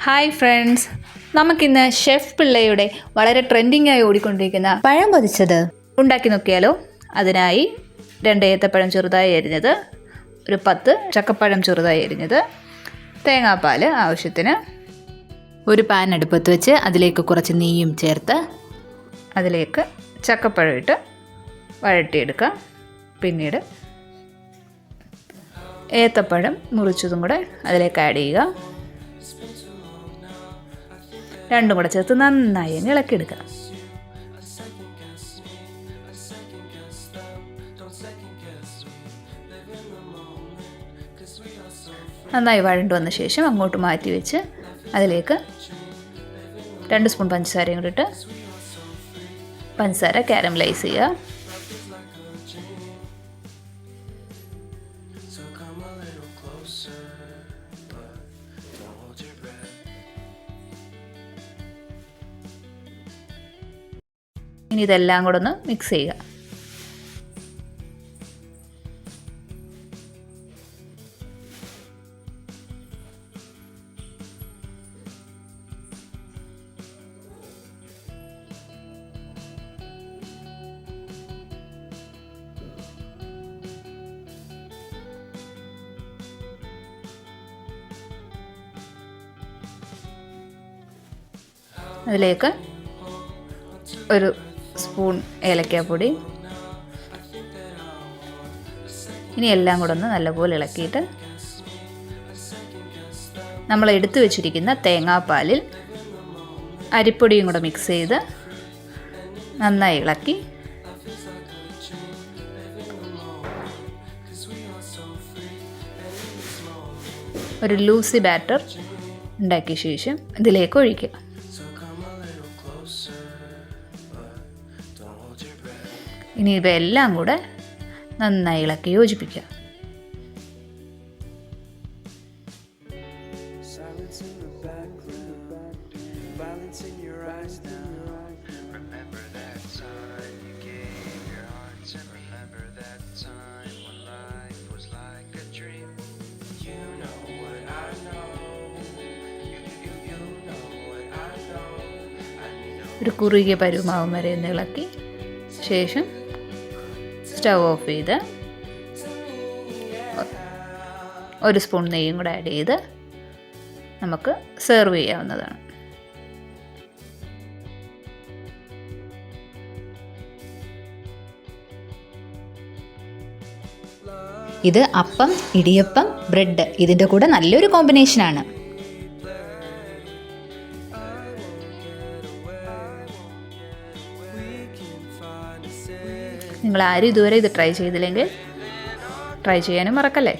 Hi friends, നമുക്കിന്ന് chef പിള്ളയുടെ വളരെ ട്രെൻഡിങ് ആയി ഓടിക്കൊണ്ടിരിക്കുന്ന പഴം പൊതിച്ചത് ഉണ്ടാക്കി നോക്കിയാലോ. അതിനായി 2 ഏത്തപ്പഴം ചെറുതായി അരിഞ്ഞത്, ഒരു 10 ചക്കപ്പഴം ചെറുതായി അരിഞ്ഞത്, തേങ്ങാപ്പാൽ ആവശ്യത്തിന്. ഒരു പാൻ അടുപ്പത്ത് വെച്ച് അതിലേക്ക് കുറച്ച് നെയ്യും ചേർത്ത് അതിലേക്ക് ചക്കപ്പഴം ഇട്ട് വഴട്ടിയെടുക്കാം. പിന്നീട് ഏത്തപ്പഴം മുറിച്ചതും കൂടെ അതിലേക്ക് ആഡ് ചെയ്യുക. രണ്ടും കൂടെ ചേർത്ത് നന്നായി ഇളക്കിയെടുക്കുക. നന്നായി വഴണ്ടു വന്ന ശേഷം അങ്ങോട്ട് മാറ്റി വെച്ച് അതിലേക്ക് 2 സ്പൂൺ പഞ്ചസാരയും കൂടി ഇട്ട് പഞ്ചസാര കാരമലൈസ് ചെയ്യുക. ഇനി ഇതെല്ലാം കൂടെ ഒന്ന് മിക്സ് ചെയ്യുക. അതിലേക്ക് ഒരു സ്പൂൺ ഏലക്കാപ്പൊടി. ഇനി എല്ലാം കൂടെ ഒന്ന് നല്ലപോലെ ഇളക്കിയിട്ട് നമ്മൾ എടുത്തു വെച്ചിരിക്കുന്ന തേങ്ങാപ്പാലിൽ അരിപ്പൊടിയും കൂടെ മിക്സ് ചെയ്ത് നന്നായി ഇളക്കി ഒരു ലൂസി ബാറ്റർ ഉണ്ടാക്കിയ ശേഷം ഇതിലേക്ക് ഒഴിക്കുക. ഇനി ഇവയെല്ലാം കൂടെ നന്നായി ഇളക്കി യോജിപ്പിക്കുക. ഒരു കുറുകിയ പരുവമാവും വരെ ഒന്ന് ഇളക്കി ശേഷം സ്റ്റവ് ഓഫ് ചെയ്ത് 1 സ്പൂൺ നെയ്യും കൂടെ ആഡ് ചെയ്ത് നമുക്ക് സെർവ് ചെയ്യാവുന്നതാണ്. ഇത് അപ്പം, ഇടിയപ്പം, ബ്രെഡ് ഇതിൻ്റെ കൂടെ നല്ലൊരു കോമ്പിനേഷനാണ്. നിങ്ങൾ ആരും ഇതുവരെ ഇത് ട്രൈ ചെയ്തില്ലെങ്കിൽ ട്രൈ ചെയ്യാനും മറക്കല്ലേ.